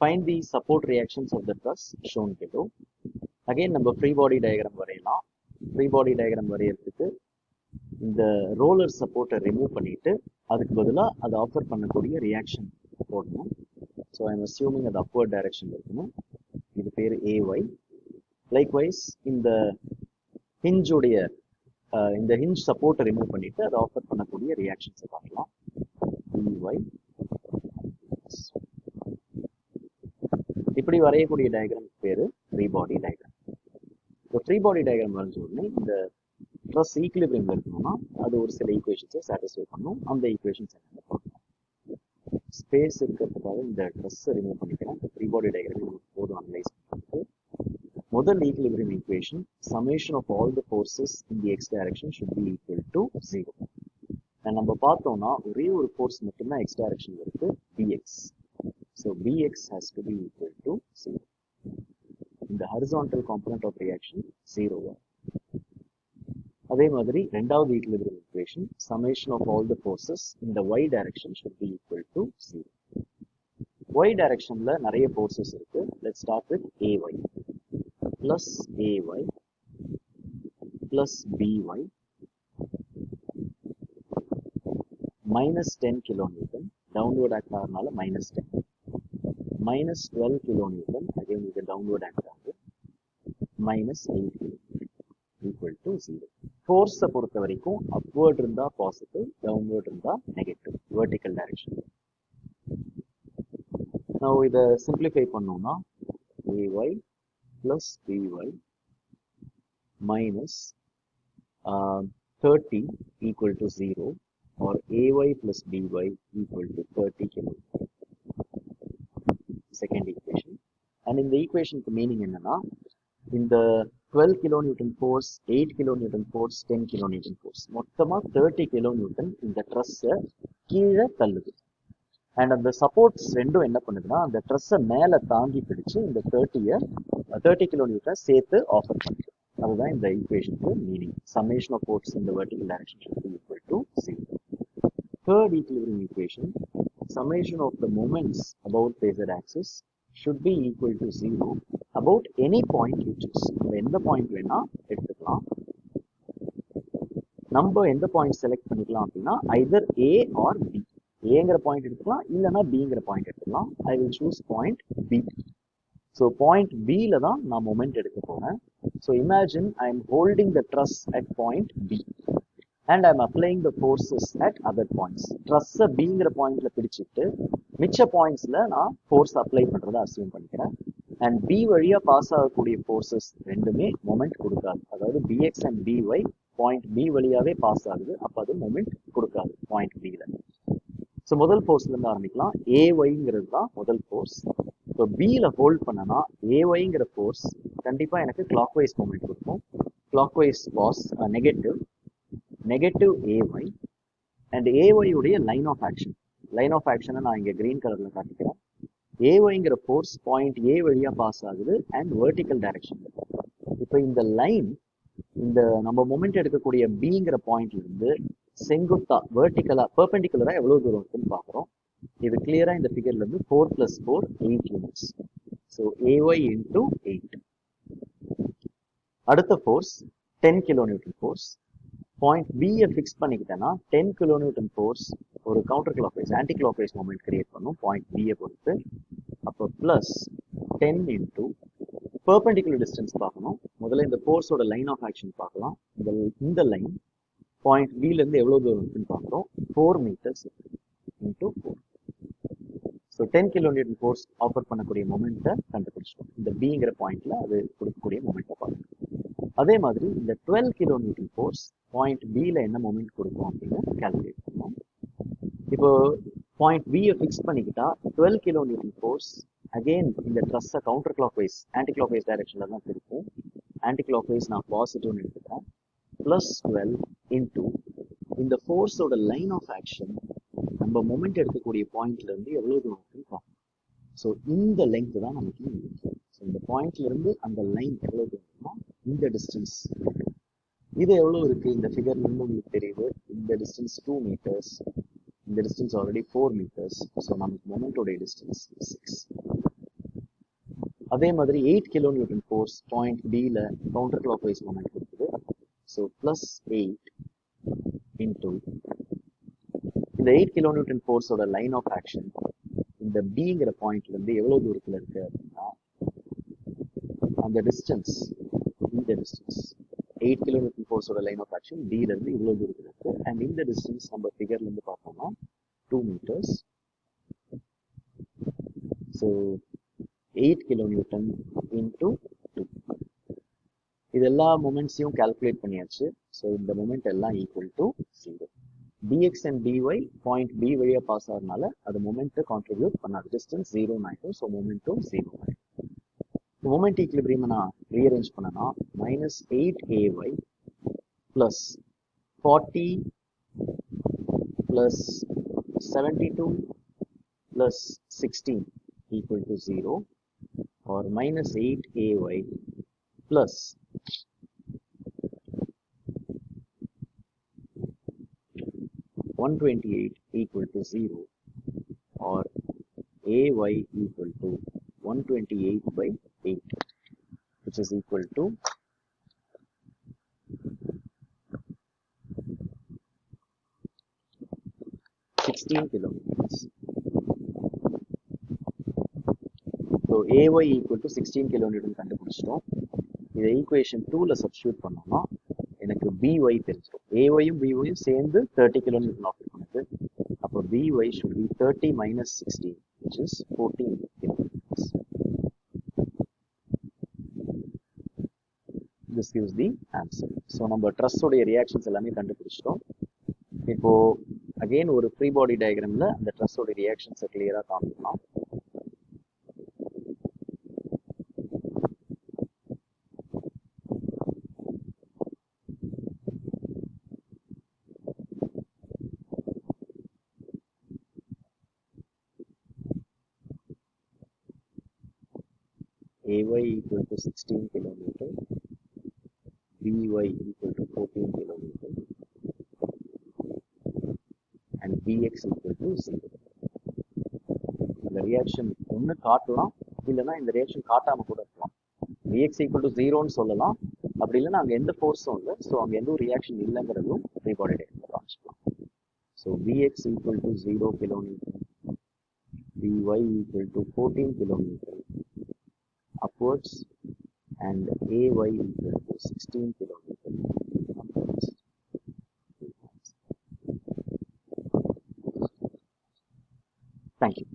find the support reactions of the truss shown below. Again நம்ம free body diagram வரையலாம். Free body diagram வரையறதுக்கு இந்த roller சப்போர்ட்டை remove பண்ணிட்டு அதுக்கு பதிலாக அதை ஆஃபர் பண்ணக்கூடிய ரியாக்ஷன் போடணும். ஸோ ஐம் அஸ்யூமிங் அது அப்வர்ட் டைரக்ஷன் இருக்கணும். இது பேர் AY. லைக்வைஸ் இந்த ஹிஞ்சுடைய இந்த ஹிஞ்ச் சப்போர்ட்டை ரிமூவ் பண்ணிட்டு அதை ஆஃபர் பண்ணக்கூடிய ரியாக்ஷன்ஸை பார்க்கலாம். BY. இப்படி வரையக்கூடிய டயக்ராம் பேரு ஃப்ரீ பாடி டயக்ராம். இப்போ ஃப்ரீ பாடி டயக்ராம் வரைஞ்ச உடனே இந்த ட்ரஸ் ஈக்குலிபிரியம் இருக்கணும்னா அது ஒரு சில ஈக்குவேஷன்ஸை சாட்டிஸ்ஃபை பண்ணும். அந்த ஈக்குவேஷன்ஸ் என்ன பார்க்கலாம். ஸ்பேஸ் இருக்கிறதுக்காக இந்த ட்ரெஸ்ஸை ரிமூவ் பண்ணிக்கிறேன். ஃப்ரீ பாடி டயக்ராம் போதும் அனலைஸ் பண்ணுறது. முதல் equilibrium equation summation of all the forces in the x direction should be equal to 0. நம்ம பார்த்தோம்னா ஒரே ஒரு ஃபோர்ஸ் மட்டும்தான் எக்ஸ் டைரக்ஷன் இருக்கு, Bx. So Bx has to be equal to 0. In the horizontal component of reaction 0. அதே மாதிரி ரெண்டாவது equilibrium equation summation of all the forces in the y direction should be equal to 0. y directionல நிறைய forces இருக்கு. Let's start with Ay plus Ay plus By minus 10 kilonewton, downward act ஆகிறதுனால minus 10. minus 12 kilonewton, again இது downward act ஆகுது, minus 8 kilonewton equal to 0. ஃபோர்ஸை பொறுத்த வரைக்கும் upward இருந்தா positive, downward இருந்தா நெகட்டிவ், வெர்டிக்கல் டைரக்ஷன். நான் இதை சிம்பிளிஃபை பண்ணோம்னா AY plus BY minus 30 equal to 0 or AY plus BY equal to 30 kilonewton. Second equation. And in the equation meaning என்னன்னா இந்த 12 kilonewton force, 8 kilonewton force, 10 kilonewton force மொத்தமா 30 kilonewton இந்த ட்ரஸ்ஸை கீழே தள்ளுது. And அந்த சப்போர்ட்ஸ் ரெண்டும் என்ன பண்ணுதுன்னா அந்த ட்ரஸ்ஸை மேலே தாங்கி பிடிச்சு இந்த 30 kilonewton சேர்த்து ஆஃபர் பண்ணுது. அதுதான் இந்த ஈக்குவேஷனுக்கு meaning. Summation of force in the vertical direction should be equal to 0. Third equilibrium equation, summation of the moments about the z axis should be equal to 0 about any point you choose. எந்த point வேணா எடுத்துக்கலாம். நம்ம எந்த point select பண்ணிக்கலாம் அப்படின்னா either A or B. ஏங்கிற point எடுத்துக்கலாம், இல்லைன்னா பிங்கிற பாயிண்ட் எடுத்துக்கலாம். I will choose point B. So point Bல தான் நான் மொமெண்ட் எடுக்க போறேன். So imagine I am holding the truss at point B and I am applying the forces at other points. ட்ரஸ்ஸை பிங்கிற பாயிண்ட்ல பிடிச்சிட்டு மிச்ச பாயிண்ட்ஸ்ல நான் ஃபோர்ஸ் அப்ளை பண்றதை அசியூம் பண்ணிக்கிறேன். அண்ட் பி வழியா பாஸ் ஆகக்கூடிய ஃபோர்ஸஸ் ரெண்டுமே மொமெண்ட் கொடுக்காது. அதாவது BX and BY point B வழியாவே பாஸ் ஆகுது, அப்போ அது மொமெண்ட் கொடுக்காது பாயிண்ட் Bல. ஸோ முதல் ஃபோர்ஸ்ல இருந்து ஆரம்பிக்கலாம். AYங்கிறது தான் முதல் ஃபோர்ஸ். இப்போ Bல ஹோல்ட் பண்ணனா AYங்கிற ஃபோர்ஸ் கண்டிப்பா எனக்கு கிளாக் வைஸ் மொமெண்ட் கொடுக்கும். Clockwise was negative AY and AY உடைய line of action. Line of ஆக்ஷனை நான் இங்க கிரீன் கலர்ல காட்டிக்கிறேன். AYங்கிற ஃபோர்ஸ் பாயிண்ட் A வழியா பாஸ் ஆகுது அண்ட் வெர்டிக்கல் டைரக்ஷன். இப்போ இந்த லைன் இந்த நம்ம மொமெண்ட் எடுக்கக்கூடிய Bங்கிற பாயிண்ட்ல இருந்து செங்குத்தா வெர்டிக்கலா பெர்பெண்டிகுலரா எவ்வளவு தூரம் இருக்குன்னு பாக்குறோம். இது கிளியரா இந்த ஃபிகர்ல இருந்து 4 + 4 8 யூனிட்ஸ். So AY into 8. அடுத்த ஃபோர்ஸ் 10 kilonewton ஃபோர்ஸ். பாயிண்ட் B-யை ஃபிக்ஸ் பண்ணிக்கிட்டேன்னா 10 kilonewton ஃபோர்ஸ் ஒரு counter clockwise anti clock wise moment create பண்ணும் பாயிண்ட் B-யை பொறுத்து. அப்போ பிளஸ் 10 into பெர்பெண்டிகுலர் டிஸ்டன்ஸ் பார்க்கணும். முதல்ல இந்த ஃபோர்ஸோட லைன் ஆஃப் ஆக்ஷன் பார்க்கலாம். இந்த லைன் பாயிண்ட் B-ல இருந்து எவ்வளவு தூரம் இருக்குன்னு பார்க்குறோம். 4 meters into 4. So 10 kilonewton force offer பண்ணக்கூடிய மொமெண்ட்டை கண்டுபிடிச்சிட்டோம். இந்த Bங்கிற பாயிண்ட்ல அது கொடுக்கக்கூடிய மொமெண்ட்டை பார்க்கணும். அதே மாதிரி இந்த 12 kilonewton ஃபோர்ஸ் பாயிண்ட் B-ல என்ன மொமெண்ட் கொடுக்கும் அப்படின்னு கால்குலேட் பண்ணோம். இப்போ பாயிண்ட் B-யை ஃபிக்ஸ் பண்ணிக்கிட்டா 12 kilonewton ஃபோர்ஸ் அகெயின் இந்த ட்ரஸ்ஸை counter clockwise anticlockwise டைரக்ஷன்ல தான் இருக்கும். ஆன்டி கிளாக் வைஸ் நான் பாசிட்டிவ்னு எடுத்துக்கிறேன். பிளஸ் 12 இன்டூ இந்த ஃபோர்ஸோட லைன் ஆஃப் ஆக்ஷன் நம்ம மொமெண்ட் எடுக்கக்கூடிய பாயிண்ட்ல இருந்து எவ்வளவு தூரம் இருக்குன்னு பார்க்கணும். ஸோ இந்த லெங்க் தான் நமக்கு முக்கியம். ஸோ இந்த பாயிண்ட்ல இருந்து அந்த லைன் எவ்வளவு தூரம்னா இந்த டிஸ்டன்ஸ். இது எவ்வளவு இருக்கு இந்த ஃபிகர்ல இருந்து உங்களுக்கு தெரியுது. இந்த டிஸ்டன்ஸ் 2 meters, இந்த டிஸ்டன்ஸ் ஆல்ரெடி 4 meters. ஸோ நமக்கு மொமெண்டோடைய டிஸ்டன்ஸ் 6. அதே மாதிரி 8 kilonewton ஃபோர்ஸ் பாயிண்ட் பியில் கவுண்டர் கிளாக் வைஸ் மொமெண்ட் கொடுக்குது. ஸோ ப்ளஸ் 8 இன்டூ இந்த 8 kilonewton ஃபோர்ஸோட லைன் ஆஃப் ஆக்ஷன் இந்த பிங்கிற பாயிண்ட்ல இருந்து எவ்வளவு தூரத்துல இருக்கு அப்படின்னா அந்த டிஸ்டன்ஸ், இந்த டிஸ்டன்ஸ் 8 kilonewton ஃபோர்ஸோட லைன் ஆஃப் ஆக்ஷன் பில இருந்து இவ்வளவு தூரத்துல இருக்கு. அண்ட் இந்த டிஸ்டன்ஸ் நம்ம ஃபிகர்ல இருந்து பார்த்தோம்னா 2 meters. So 8 kilonewton into 2. இது எல்லா மொமெண்ட்ஸையும் கால்குலேட் பண்ணியாச்சு. ஸோ இந்த மொமெண்ட் எல்லாம் equal to 0. dx and dy point b வழியா பாஸ் ஆகிறதுனால அது மொமெண்ட்டை கான்ட்ரிபியூட் பண்ணாது. டிஸ்டன்ஸ் 0 ஆயிடும். ஸோ மொமெண்ட்டும் 0 ஆயிடும். மொமெண்ட் ஈக்குலிபிரியம் நான் ரீஅரேஞ்ச் பண்ணனா -8ay plus 40 plus 72 plus 16 equal to 0, or -8ay plus 128 equal to 0, or ay equal to 128 by 8, which is equal to 16 kilometers. So ay equal to 16 kilonewton கண்டுபிடிச்சிட்டோம். இதை equation 2ல substitute பண்ணோம்னா எனக்கு by தெரிஞ்சிடும். ayயும் byயும் சேர்ந்து 30 kilonewton offer பண்ணுது. அப்போ by should be 30 minus 16, which is 14 kilometers. This gives the answer. So நம்ம ட்ரஸ்ஸோடைய reactions எல்லாமே கண்டுபிடிச்சிட்டோம். இப்போ அகைன் ஒரு ஃப்ரீ பாடி டயக்ராம்ல அந்த ட்ரஸ்ஸோட ரியாக்ஷன்ஸை கிளியரா காமிக்கலாம். ay equal to 16 kilometer, by equal to 14 kilometer, and bx equal to 0. இந்த ரியாக்ஷன் ஒன்று காட்டலாம், இல்லைன்னா இந்த ரியாக்ஷன் காட்டாம கூட இருக்கலாம். bx equal to 0ன்னு சொல்லலாம். அப்படி இல்லைன்னா அங்கே எந்த ஃபோர்ஸும் இல்லை, ஸோ அங்கே எந்த ஒரு ரியாக்ஷன் இல்லைங்கிறதும் ஃப்ரீ பாடி டயக்ராம்ல காமிச்சிக்கலாம். So bx equal to 0 kilometer, by equal to 14 kilometer upwards, and ay equal to 16 kilometer upwards. Thank you.